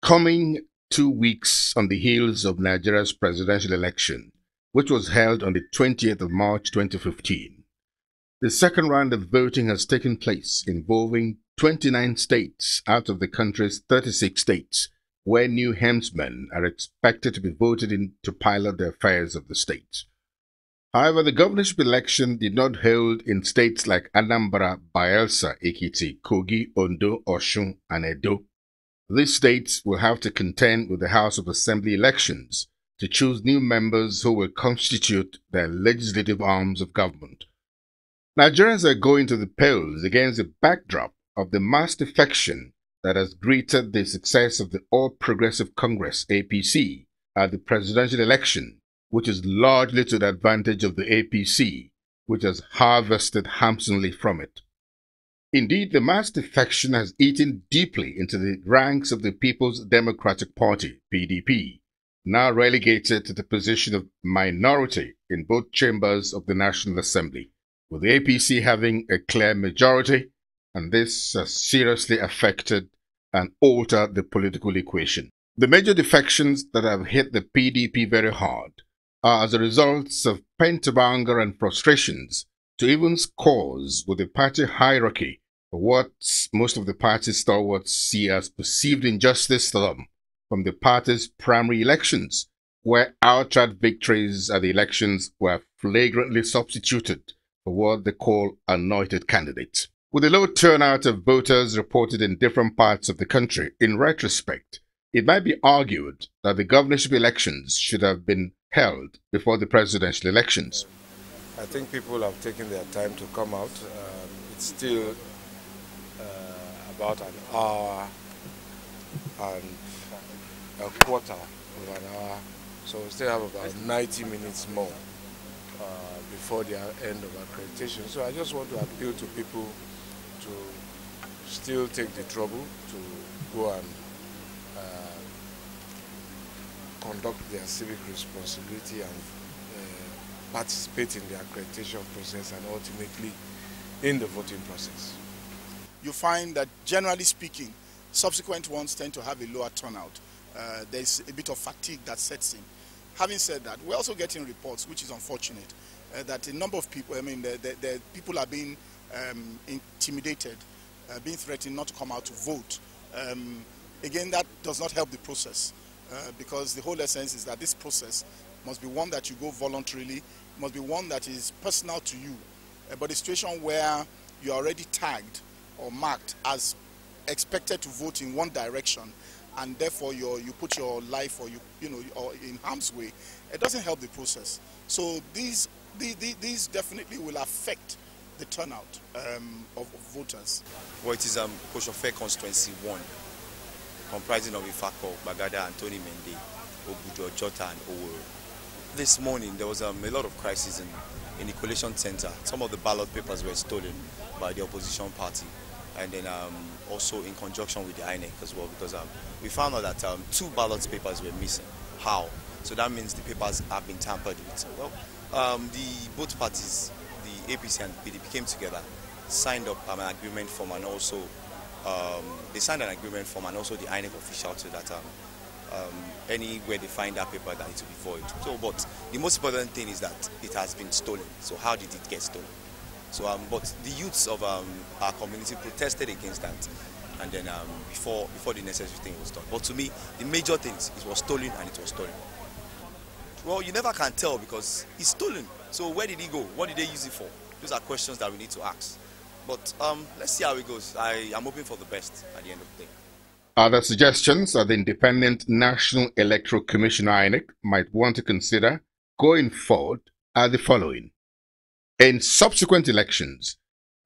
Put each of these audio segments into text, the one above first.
Coming 2 weeks on the heels of Nigeria's presidential election, which was held on the 20th of March 2015, the second round of voting has taken place, involving 29 states out of the country's 36 states, where new helmsmen are expected to be voted in to pilot the affairs of the state. However, the governorship election did not hold in states like Anambra, Bayelsa, Ekiti, Kogi, Ondo, Osun, and Edo. These states will have to contend with the House of Assembly elections to choose new members who will constitute their legislative arms of government. Nigerians are going to the polls against the backdrop of the mass defection that has greeted the success of the All Progressive Congress (APC) at the presidential election, which is largely to the advantage of the APC, which has harvested handsomely from it. Indeed, the mass defection has eaten deeply into the ranks of the People's Democratic Party (PDP), now relegated to the position of minority in both chambers of the National Assembly, with the APC having a clear majority, and this has seriously affected and altered the political equation. The major defections that have hit the PDP very hard are as a result of pent-up anger and frustrations to even scores with the party hierarchy for what most of the party's stalwarts see as perceived injustice to them from the party's primary elections, where outright victories at the elections were flagrantly substituted for what they call anointed candidates. With a low turnout of voters reported in different parts of the country, in retrospect, it might be argued that the governorship elections should have been held before the presidential elections. I think people have taken their time to come out. It's still about an hour and a quarter of an hour, so we still have about 90 minutes more before the end of accreditation. So I just want to appeal to people to still take the trouble to go and conduct their civic responsibility and participate in the accreditation process and ultimately in the voting process. You find that generally speaking, subsequent ones tend to have a lower turnout. There's a bit of fatigue that sets in. Having said that, we're also getting reports, which is unfortunate, that a number of people, the people are being intimidated, being threatened not to come out to vote. Again, that does not help the process because the whole essence is that this process must be one that you go voluntarily, must be one that is personal to you. But a situation where you're already tagged or marked as expected to vote in one direction, and therefore you put your life or in harm's way, it doesn't help the process. So these definitely will affect the turnout of voters. Well, it is Koshofe Constituency 1, comprising of Ifako, Bagada, Anthony Mende, Obudo, Jota, and Oworo. This morning there was a lot of crisis in the collation center. Some of the ballot papers were stolen by the opposition party, and then also in conjunction with the INEC as well, because we found out that 2 ballot papers were missing. How? So that means the papers have been tampered with. Well, both parties, the APC and the PDP, came together, signed up an agreement form, and also they signed an agreement form, and also the INEC official to that anywhere they find that paper, that it will be void. So, but the most important thing is that it has been stolen. So how did it get stolen? So, but the youths of our community protested against that, and then before the necessary thing was done. But to me, the major thing is it was stolen, and it was stolen. Well, you never can tell because it's stolen. So where did it go? What did they use it for? Those are questions that we need to ask. But let's see how it goes. I am hoping for the best at the end of the day. Other suggestions that the Independent National Electoral Commission (INEC) might want to consider going forward are the following. In subsequent elections,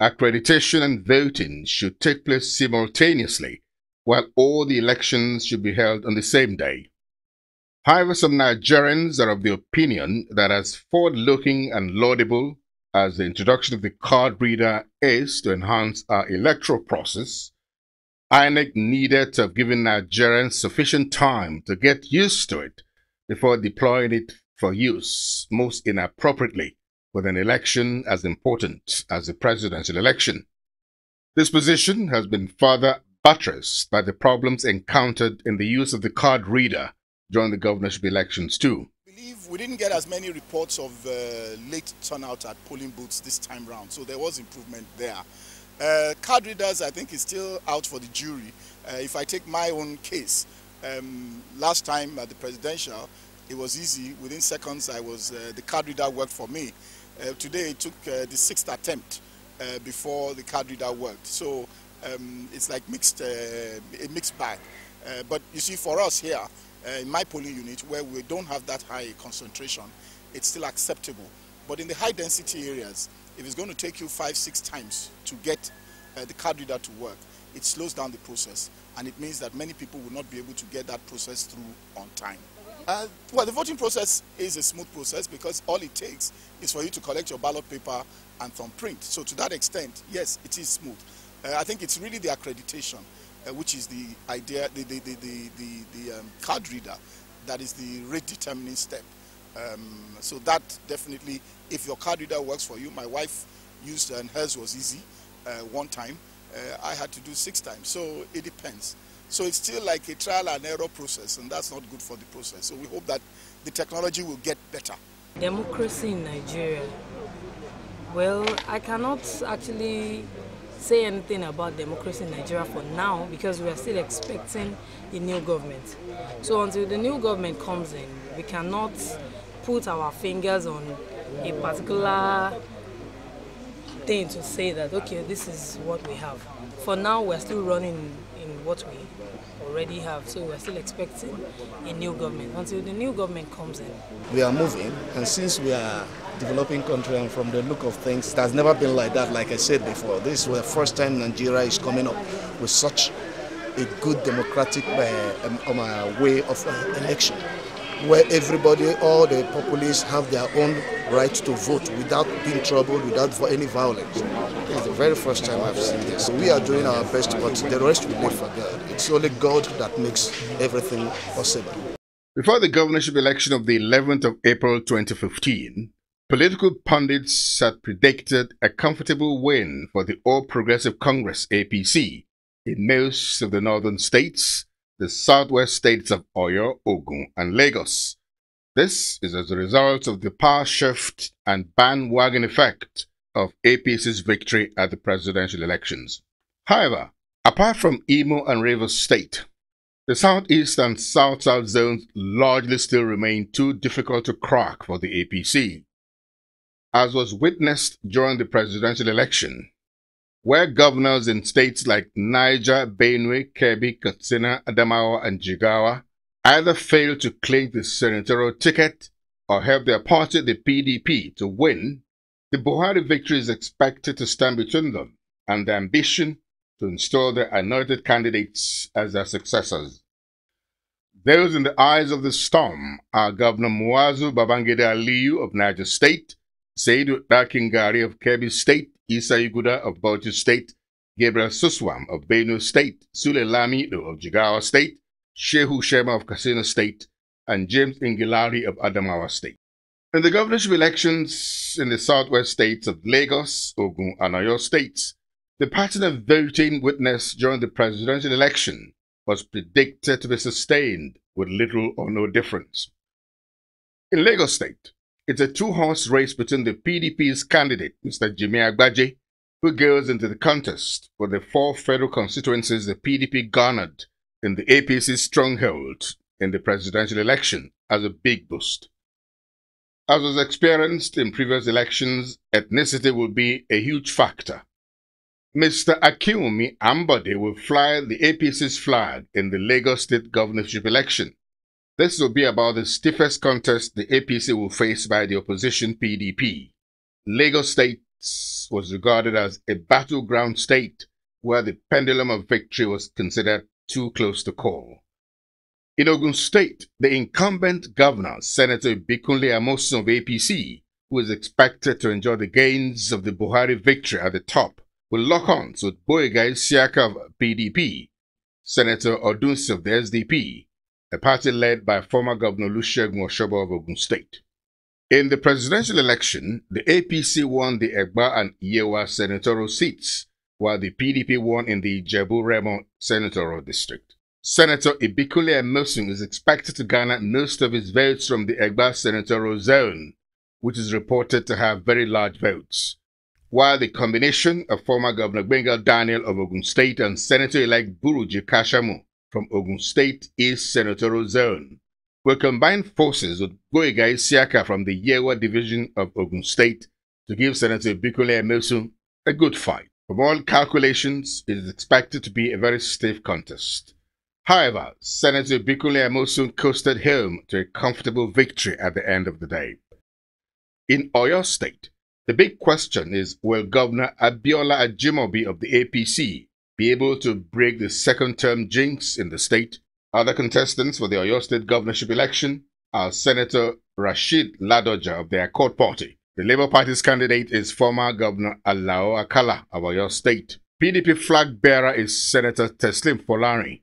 accreditation and voting should take place simultaneously, while all the elections should be held on the same day. However, some Nigerians are of the opinion that as forward-looking and laudable as the introduction of the card reader is to enhance our electoral process, INEC needed to have given Nigerians sufficient time to get used to it before deploying it for use most inappropriately with an election as important as the presidential election. This position has been further buttressed by the problems encountered in the use of the card reader during the governorship elections too. I believe we didn't get as many reports of late turnout at polling booths this time round, so there was improvement there. Card readers, I think, is still out for the jury. If I take my own case, last time at the presidential, it was easy. Within seconds, the card reader worked for me. Today, it took the 6th attempt before the card reader worked. So it's like a mixed bag. But you see, for us here, in my polling unit, where we don't have that high concentration, it's still acceptable. But in the high density areas, if it's going to take you 5-6 times to get the card reader to work, it slows down the process, and it means that many people will not be able to get that process through on time. Well, the voting process is a smooth process because all it takes is for you to collect your ballot paper and thumbprint. So to that extent, yes, it is smooth. I think it's really the accreditation, which is the idea, the card reader, that is the rate determining step. So that definitely, if your card reader works for you, my wife used and hers was easy one time. I had to do 6 times, so it depends. So it's still like a trial and error process, and that's not good for the process. So we hope that the technology will get better. Democracy in Nigeria. Well, I cannot actually say anything about democracy in Nigeria for now because we are still expecting a new government. So until the new government comes in, we cannot put our fingers on a particular thing to say that, okay, this is what we have. For now, we're still running in what we already have, so we're still expecting a new government. Until the new government comes in, we are moving, and since we are developing country, and from the look of things, it has never been like that. Like I said before, this is the first time Nigeria is coming up with such a good democratic way of election, where everybody, all the populists have their own right to vote without being troubled, without any violence. It's the very first time I've seen this. We are doing our best, but the rest we leave for God. It's only God that makes everything possible. Before the governorship election of the 11th of April 2015, political pundits had predicted a comfortable win for the All Progressive Congress APC in most of the northern states, the southwest states of Oyo, Ogun, and Lagos. This is as a result of the power shift and bandwagon effect of APC's victory at the presidential elections. However, apart from Imo and Rivers State, the southeast and south-south zones largely still remain too difficult to crack for the APC, as was witnessed during the presidential election, where governors in states like Niger, Benue, Kebbi, Katsina, Adamawa, and Jigawa either failed to claim the senatorial ticket or help their party, the PDP, to win. The Buhari victory is expected to stand between them and the ambition to install their anointed candidates as their successors. Those in the eyes of the storm are Governor Muazu Babangida Aliyu of Niger State, Saidu Dakingari of Kebbi State, Isa Iguda of Bauchi State, Gabriel Suswam of Benue State, Sule Lamido of Jigawa State, Shehu Shema of Katsina State, and James Ingilari of Adamawa State. In the governorship elections in the southwest states of Lagos, Ogun, and Oyo states, the pattern of voting witnessed during the presidential election was predicted to be sustained with little or no difference. In Lagos State, it's a 2-horse race between the PDP's candidate, Mr. Jimmy Agbaje, who goes into the contest with the 4 federal constituencies the PDP garnered in the APC's stronghold in the presidential election as a big boost. As was experienced in previous elections, ethnicity will be a huge factor. Mr. Akinwumi Ambode will fly the APC's flag in the Lagos State governorship election. This will be about the stiffest contest the APC will face by the opposition PDP. Lagos State was regarded as a battleground state where the pendulum of victory was considered too close to call. In Ogun State, the incumbent governor, Senator Bikunle Amosun of APC, who is expected to enjoy the gains of the Buhari victory at the top, will lock horns with Boyega Isiaka of PDP, Senator Odunsi of the SDP, a party led by former Governor Olusegun Oshobo of Ogun State. In the presidential election, the APC won the Egba and Iyewa senatorial seats, while the PDP won in the Jebu-Remo senatorial district. Senator Ibikule Amosun is expected to garner most of his votes from the Egba senatorial zone, which is reported to have very large votes, while the combination of former Governor Bengal Daniel of Ogun State and Senator-elect Buruji Kashamu from Ogun State East senatorial zone will combine forces with Boyega Isiaka from the Yewa division of Ogun State to give Senator Ibikule Amosun a good fight. From all calculations, it is expected to be a very stiff contest. However, Senator Ibikule Amosun coasted home to a comfortable victory at the end of the day. In Oyo State, the big question is, will Governor Abiola Ajimobi of the APC be able to break the second-term jinx in the state? Other contestants for the Oyo State governorship election are Senator Rashid Ladoja of the Accord Party. The Labour Party's candidate is former Governor Alao Akala of Oyo State. PDP flag bearer is Senator Teslim Folari,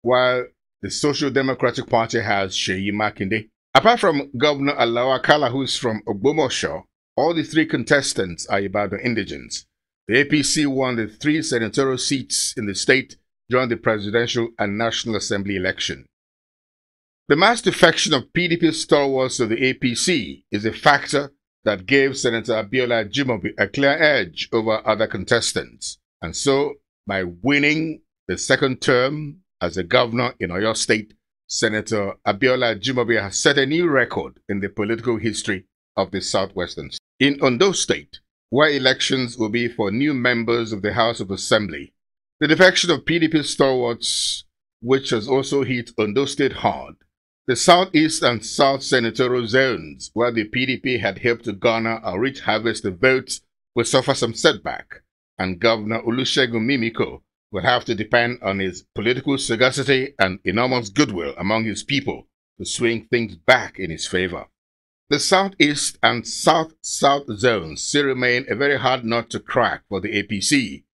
while the Social Democratic Party has Sheyi Makinde. Apart from Governor Alao Akala, who is from Ogbomosho, all the three contestants are Ibadan indigents. The APC won the 3 senatorial seats in the state during the presidential and National Assembly election. The mass defection of PDP stalwarts to the APC is a factor that gave Senator Abiola Ajimobi a clear edge over other contestants. And so, by winning the second term as a governor in Oyo State, Senator Abiola Ajimobi has set a new record in the political history of the southwestern state. In Ondo State, where elections will be for new members of the House of Assembly, the defection of PDP stalwarts, which has also hit Ondo State hard, the Southeast and South senatorial zones, where the PDP had helped to garner a rich harvest of votes, will suffer some setback, and Governor Olusegun Mimiko will have to depend on his political sagacity and enormous goodwill among his people to swing things back in his favor. The Southeast and South-South zones still remain a very hard nut to crack for the APC.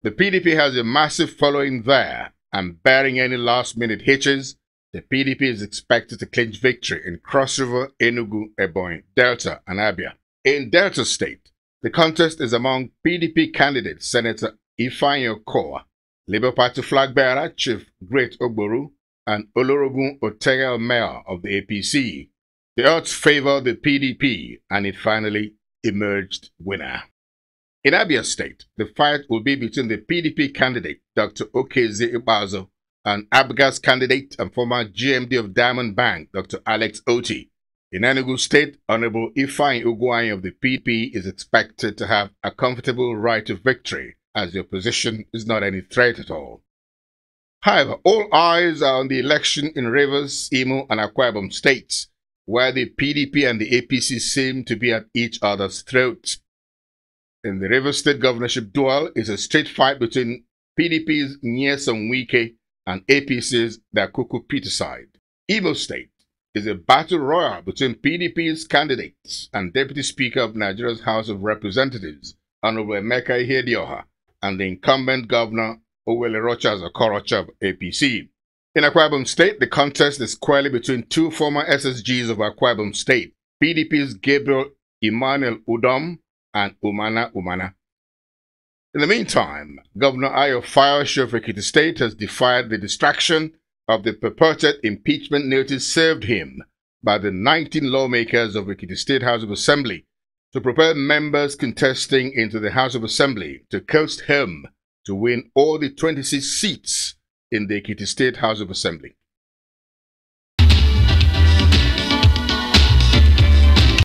The PDP has a massive following there, and barring any last-minute hitches, the PDP is expected to clinch victory in Cross River, Enugu, Ebonyi, Delta, and Abia. In Delta State, the contest is among PDP candidate Senator Ifeanyi Okowa, Labour Party flag bearer Chief Great Ogboru, and Olorogun Otega Mayor of the APC. The odds favor the PDP, and it finally emerged winner. In Abia State, the fight will be between the PDP candidate Dr. Okeze Ibazo and Abga's candidate and former GMD of Diamond Bank, Dr. Alex Oti. In Enugu State, Honorable Ifeanyi Ugwuanyi of the PDP is expected to have a comfortable right to victory, as the opposition is not any threat at all. However, all eyes are on the election in Rivers, Imo, and Akwa Ibom states, where the PDP and the APC seem to be at each other's throats. In the Rivers State governorship duel is a straight fight between PDP's Nyesom Wike and APC's Dakuku Peterside. Imo State is a battle royal between PDP's candidates and Deputy Speaker of Nigeria's House of Representatives, Honorable Emeka Ihedioha, and the incumbent Governor Owele Rochas Okorocha of APC. In Akwa Ibom State, the contest is squarely between two former SSGs of Akwa Ibom State, PDP's Gabriel Emmanuel Udom and Umana Umana. In the meantime, Governor Ayo Fayose of Ekiti State has defied the distraction of the purported impeachment notice served him by the 19 lawmakers of Ekiti State House of Assembly to prepare members contesting into the House of Assembly to coast home to win all the 26 seats in the Ekiti State House of Assembly.